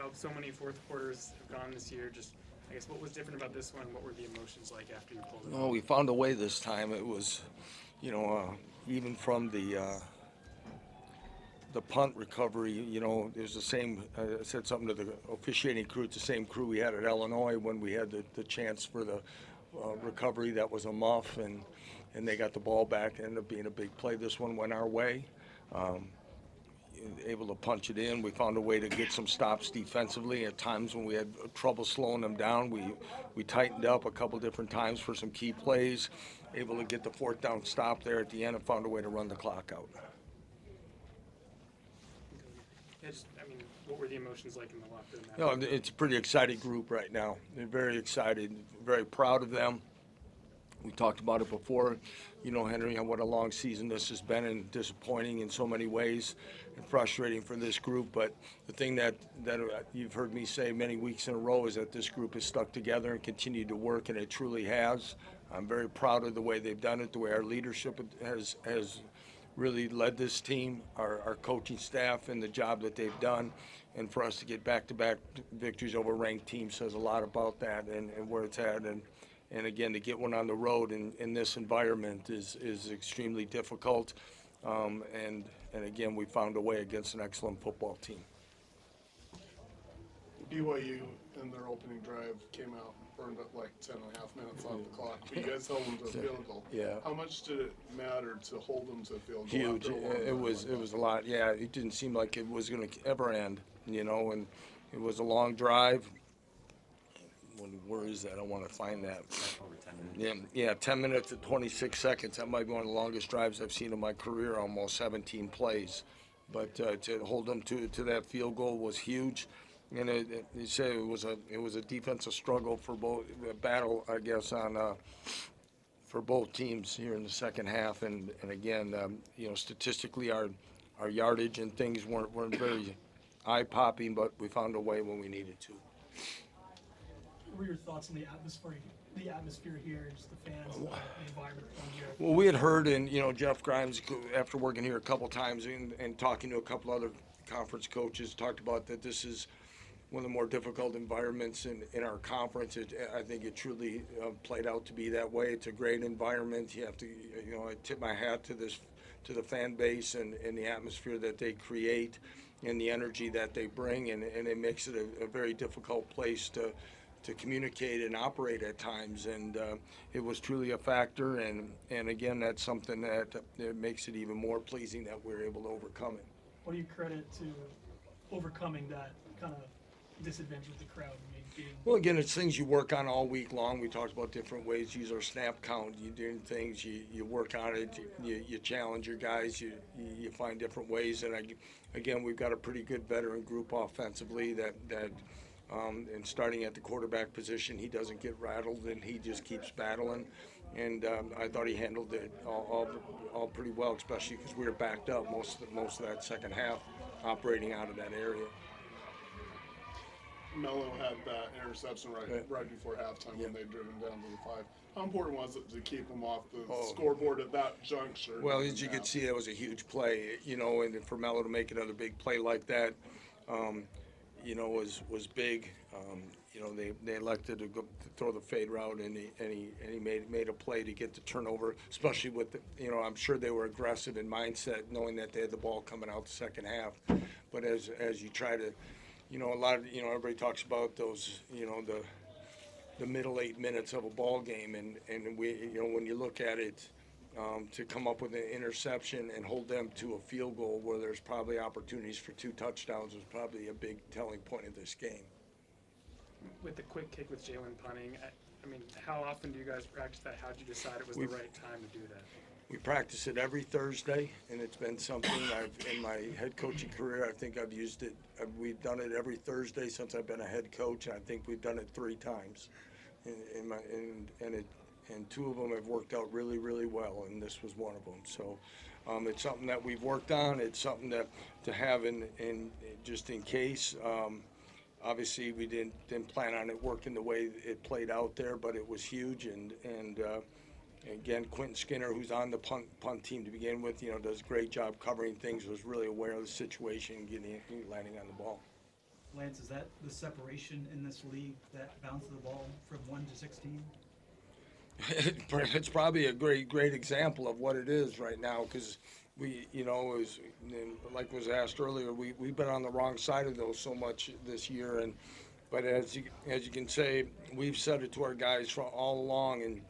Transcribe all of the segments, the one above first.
how so many fourth quarters have gone this year. Just, I guess, what was different about this one? What were the emotions like after you pulled it Well, off? we found a way this time. It was, even from the punt recovery, it was the same. I said something to the officiating crew. It's the same crew we had at Illinois when we had the chance for the recovery. That was a muff, and they got the ball back. It ended up being a big play. This one went our way. Able to punch it in. We found a way to get some stops defensively. At times when we had trouble slowing them down, we tightened up a couple different times for some key plays. Able to get the fourth down stop there at the end and found a way to run the clock out. Yeah, just, I mean, what were the emotions like in the locker room? It's a pretty excited group right now. They're very excited, very proud of them. We talked about it before, Henry, what a long season this has been, and disappointing in so many ways and frustrating for this group. But the thing that you've heard me say many weeks in a row is that this group has stuck together and continued to work, and it truly has. I'm very proud of the way they've done it, the way our leadership has really led this team, our coaching staff, and the job that they've done. And for us to get back-to-back victories over ranked teams says a lot about that and where it's at. And again, to get one on the road in this environment is extremely difficult. And again, we found a way against an excellent football team. BYU in their opening drive came out and burned up like 10 and a half minutes off the clock. But you guys held them to a field goal. Yeah. How much did it matter to hold them to a field goal? Huge. It was a lot. Yeah, it didn't seem like it was going to ever end, and it was a long drive. Where is that? I want to find that. Over 10 minutes. Yeah, 10 minutes and 26 seconds. That might be one of the longest drives I've seen in my career, almost 17 plays. But to hold them to that field goal was huge. And you say it was a defensive struggle for both, a battle, I guess, for both teams here in the second half. And again, statistically, our yardage and things weren't very eye-popping, but we found a way when we needed to. What were your thoughts on the atmosphere here, just the fans, the environment around here? Well, we had heard, and Jeff Grimes, after working here a couple times and talking to a couple other conference coaches, talked about that this is one of the more difficult environments in our conference. I think it truly played out to be that way. It's a great environment. You have to, I tip my hat to the fan base and the atmosphere that they create and the energy that they bring, and it makes it a very difficult place to communicate and operate at times, and it was truly a factor, and again, that's something that makes it even more pleasing that we're able to overcome it. What do you credit to overcoming that kind of disadvantage with the crowd? Well, again, it's things you work on all week long. We talked about different ways to use our snap count. You do things, you work on it, you challenge your guys, you find different ways, and again, we've got a pretty good veteran group offensively that and starting at the quarterback position, he doesn't get rattled and he just keeps battling. And I thought he handled it all pretty well, especially because we were backed up most of that second half, operating out of that area. Mello had that interception right before halftime when they'd driven down to the 5. How important was it to keep them off the scoreboard at that juncture? Well, as you could see, it was a huge play, and for Mello to make another big play like that, was big. They elected to throw the fade route, and he made a play to get the turnover, especially with I'm sure they were aggressive in mindset, knowing that they had the ball coming out the second half. But as you try to, a lot of everybody talks about those, the middle 8 minutes of a ball game, and we, when you look at it. To come up with an interception and hold them to a field goal where there's probably opportunities for 2 touchdowns was probably a big telling point of this game. With the quick kick with Jalon punting, I mean, how often do you guys practice that? How did you decide it was the right time to do that? We practice it every Thursday, and it's been something in my head coaching career, I think I've used it. We've done it every Thursday since I've been a head coach, and I think we've done it 3 times. And 2 of them have worked out really, really well, and this was one of them. So it's something that we've worked on. It's something to have in just in case. Obviously, we didn't plan on it working the way it played out there, but it was huge. And again, Quentin Skinner, who's on the punt team to begin with, does a great job covering things. Was really aware of the situation, landing on the ball. Lance, is that the separation in this league, that bounce of the ball from 1 to 16? It's probably a great example of what it is right now, because we, like was asked earlier, we've been on the wrong side of those so much this year, but as you can say, we've said it to our guys from all along, and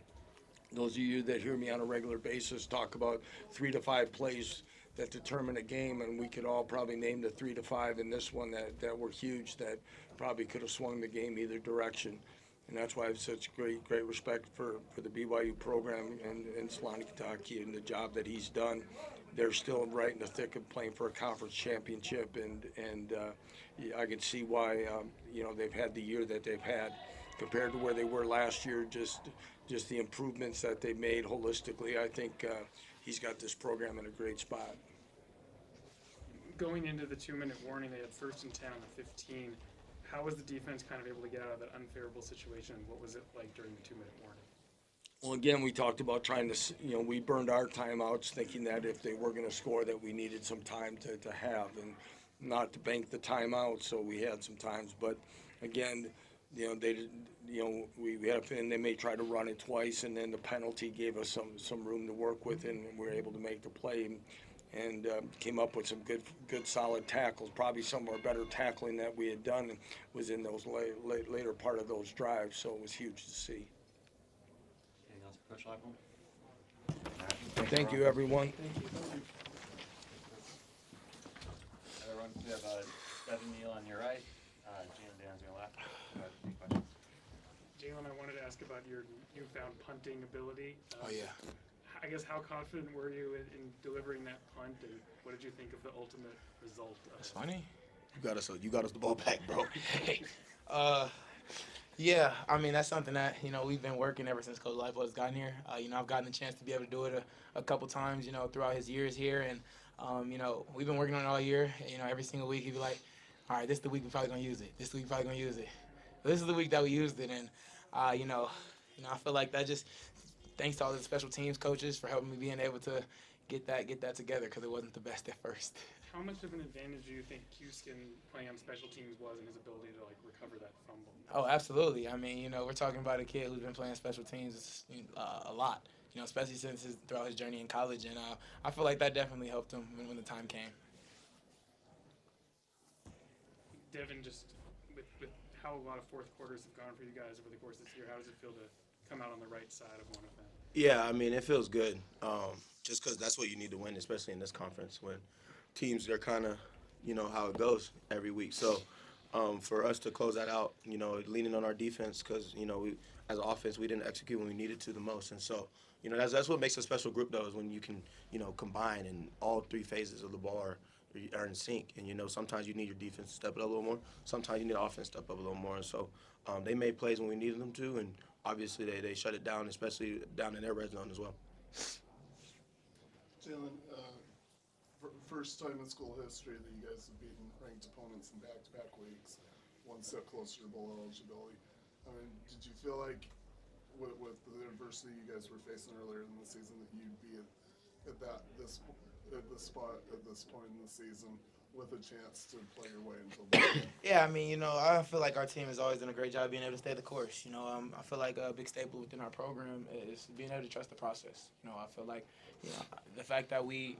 those of you that hear me on a regular basis talk about 3 to 5 plays that determine a game, and we could all probably name the 3 to 5 in this one that were huge, that probably could have swung the game either direction. And that's why I have such great respect for the BYU program and Solani Kentucky and the job that he's done. They're still right in the thick of playing for a conference championship, and I can see why they've had the year that they've had compared to where they were last year. Just the improvements that they made holistically. I think he's got this program in a great spot. Going into the 2-minute warning, they had 1st and 10 on the 15. How was the defense kind of able to get out of that unfavorable situation? What was it like during the 2-minute warning? Well, again, we talked about trying to, we burned our timeouts thinking that if they were going to score that we needed some time to have and not to bank the timeout, so we had some times. But again, they didn't, we had, and they may try to run it twice, and then the penalty gave us some room to work with, and we were able to make the play. And came up with some good solid tackles. Probably some of our better tackling that we had done was in those later part of those drives, so it was huge to see. Anything else for Coach Leipold? Thank you, everyone. Everyone, we have Devin Neal on your right, Jalon Daniels on your left. Any questions? Jalon, I wanted to ask about your newfound punting ability. Oh, yeah. I guess how confident were you in delivering that punt, and what did you think of the ultimate result of That's it? funny. You got us the ball back, bro. Yeah, I mean, that's something that, we've been working ever since Coach Leipold has gotten here. I've gotten the chance to be able to do it a couple times, throughout his years here. And, we've been working on it all year. Every single week he'd be like, all right, this is the week we're probably going to use it. This is the week we're probably going to use it. This is the week that we used it. And, I feel like that just – thanks to all the special teams coaches for helping me being able to get that together, because it wasn't the best at first. How much of an advantage do you think Houston playing on special teams was in his ability to recover that fumble? Oh, absolutely. I mean, we're talking about a kid who's been playing special teams a lot, especially throughout his journey in college, and I feel like that definitely helped him when the time came. Devin, just with how a lot of fourth quarters have gone for you guys over the course of this year, how does it feel to come out on the right side of one of them? Yeah, I mean, it feels good. Just because that's what you need to win, especially in this conference when teams are kind of, how it goes every week. So for us to close that out, leaning on our defense because, we as an offense, we didn't execute when we needed to the most. And so, that's what makes a special group, though, is when you can, combine and all 3 phases of the ball are in sync. And, sometimes you need your defense to step it up a little more. Sometimes you need offense to step up a little more. And so they made plays when we needed them to, and obviously they shut it down, especially down in their red zone as well. Jalon, first time in school history that you guys have beaten ranked opponents in back-to-back weeks, one step closer to bowl eligibility. I mean, did you feel like with the adversity you guys were facing earlier in the season that you'd be at this spot at this point in the season with a chance to play your way into the bowl? Yeah, I mean, I feel like our team has always done a great job being able to stay the course. I feel like a big staple within our program is being able to trust the process. I feel like, the fact that we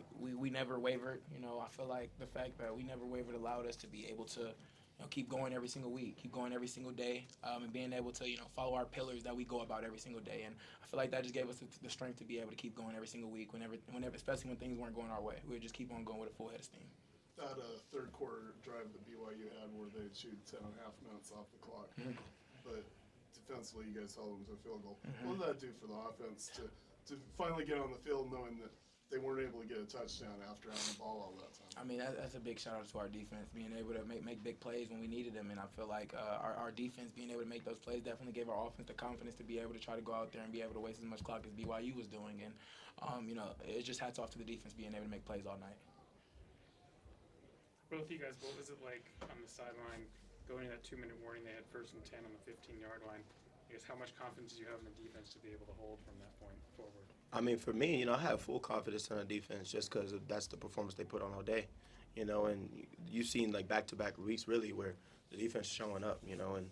never wavered, I feel like the fact that we never wavered allowed us to be able to, keep going every single week, keep going every single day, and being able to, follow our pillars that we go about every single day. And I feel like that just gave us the strength to be able to keep going every single week, whenever, especially when things weren't going our way. We would just keep on going with a full head of steam. That third quarter drive that BYU had where they chewed 10.5 minutes off the clock. Mm-hmm. But defensively, you guys held them to a field goal. Mm-hmm. What did that do for the offense to finally get on the field knowing that they weren't able to get a touchdown after having the ball all that time? I mean, that's a big shout out to our defense, being able to make big plays when we needed them. And I feel like our defense being able to make those plays definitely gave our offense the confidence to be able to try to go out there and be able to waste as much clock as BYU was doing. And, it just hats off to the defense being able to make plays all night. Both of you guys, what was it like on the sideline going to that 2-minute warning? They had 1st and 10 on the 15-yard line. I guess how much confidence do you have in the defense to be able to hold from that point forward? I mean, for me, I have full confidence in our defense just because that's the performance they put on all day. And you've seen back-to-back weeks really where the defense showing up, you know, and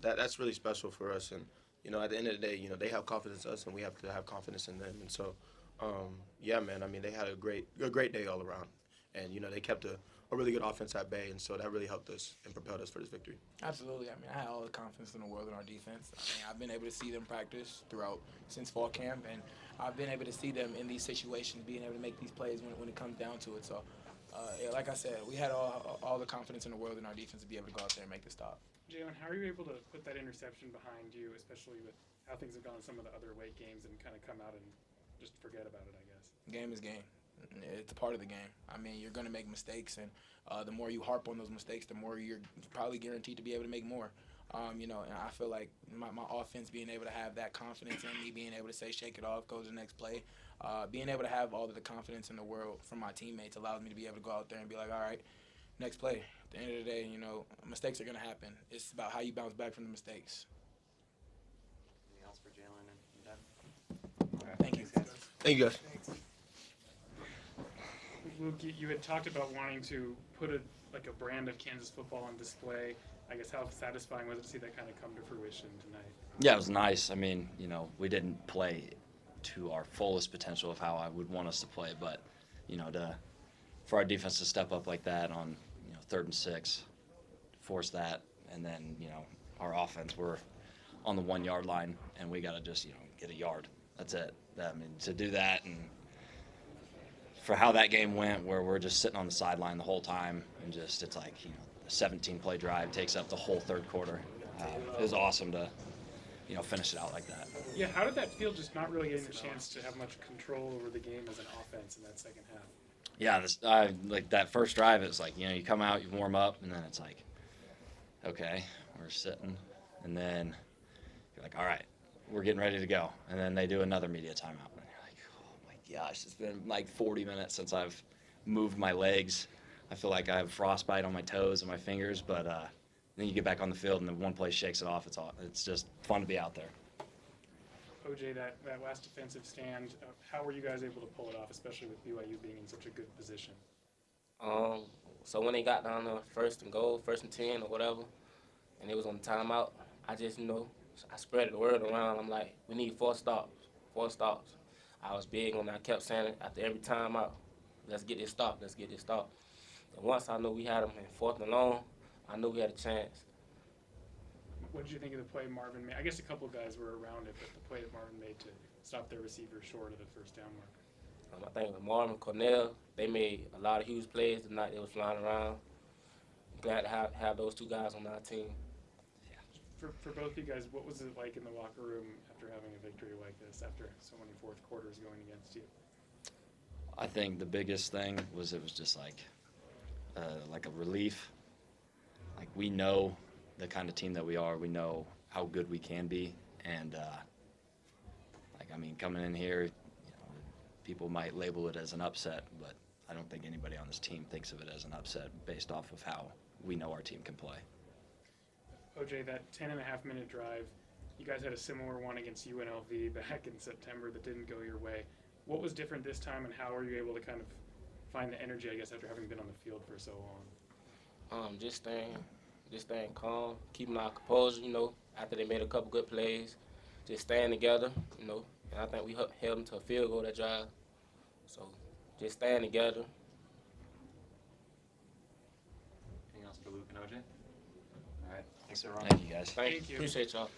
that's really special for us. And, you know, at the end of the day, you know, they have confidence in us and we have to have confidence in them. And so, yeah, man, I mean, they had a great day all around. And, you know, they kept a really good offense at bay, and so that really helped us and propelled us for this victory. Absolutely. I mean, I had all the confidence in the world in our defense. I mean, I've been able to see them practice since fall camp, and I've been able to see them in these situations, being able to make these plays when it comes down to it. So, yeah, like I said, we had all the confidence in the world in our defense to be able to go out there and make the stop. Jalen, how are you able to put that interception behind you, especially with how things have gone in some of the other weight games, and kind of come out and just forget about it, I guess? Game is game. It's a part of the game. I mean, you're going to make mistakes, and the more you harp on those mistakes, the more you're probably guaranteed to be able to make more. You know, and I feel like my offense being able to have that confidence in me, being able to say, shake it off, go to the next play, being able to have all of the confidence in the world from my teammates allows me to be able to go out there and be like, all right, next play. At the end of the day, you know, mistakes are going to happen. It's about how you bounce back from the mistakes. Anything else for Jalon and Devin? All right, Thank you. thanks, guys. Thank you, guys. Luke, you had talked about wanting to put a brand of Kansas football on display. I guess how satisfying was it to see that kind of come to fruition tonight? Yeah, it was nice. I mean, you know, we didn't play to our fullest potential of how I would want us to play, but, you know, for our defense to step up like that on, you know, 3rd and 6, force that, and then, you know, our offense, we're on the 1 yard line, and we got to just, you know, get a yard. That's it. I mean, to do that, and for how that game went, where we're just sitting on the sideline the whole time, and just, it's like, you know, a 17-play drive takes up the whole 3rd quarter. It was awesome to, you know, finish it out like that. Yeah, how did that feel, just not really getting the chance to have much control over the game as an offense in that second half? Yeah, like that first drive, it's like, you know, you come out, you warm up, and then it's like, okay, we're sitting, and then you're like, all right, we're getting ready to go, and then they do another media timeout, and you're like, oh my gosh, it's been like 40 minutes since I've moved my legs. I feel like I have frostbite on my toes and my fingers, but then you get back on the field, and then one play shakes it off. It's just fun to be out there. OJ, that last defensive stand, how were you guys able to pull it off, especially with BYU being in such a good position? So when they got down to 1st and goal, 1st and 10 or whatever, and it was on the timeout, I just, you know, I spread the word around. I'm like, we need 4 stops, 4 stops. I was big on that. I kept saying it after every timeout, let's get this stop, let's get this stop. And once I knew we had them in 4th and long, I knew we had a chance. What did you think of the play Marvin made? I guess a couple guys were around it, but the play that Marvin made to stop their receiver short of the 1st down mark. I think with Marvin, Cornell, they made a lot of huge plays tonight. They was flying around. Glad to have those 2 guys on our team. For both you guys, what was it like in the locker room after having a victory like this, after so many 4th quarters going against you? I think the biggest thing was it was just like a relief. Like, we know the kind of team that we are. We know how good we can be. And, I mean, coming in here, you know, people might label it as an upset, but I don't think anybody on this team thinks of it as an upset based off of how we know our team can play. OJ, that 10.5-minute drive, you guys had a similar one against UNLV back in September that didn't go your way. What was different this time, and how were you able to kind of find the energy, I guess, after having been on the field for so long? Just staying calm, keeping our composure, you know, after they made a couple good plays, just staying together, you know, and I think we held them to a field goal that drive. So just staying together. Anything else for Luke and OJ? All right, thanks everyone. Thank you, guys. Thank Thank you. you. Appreciate y'all.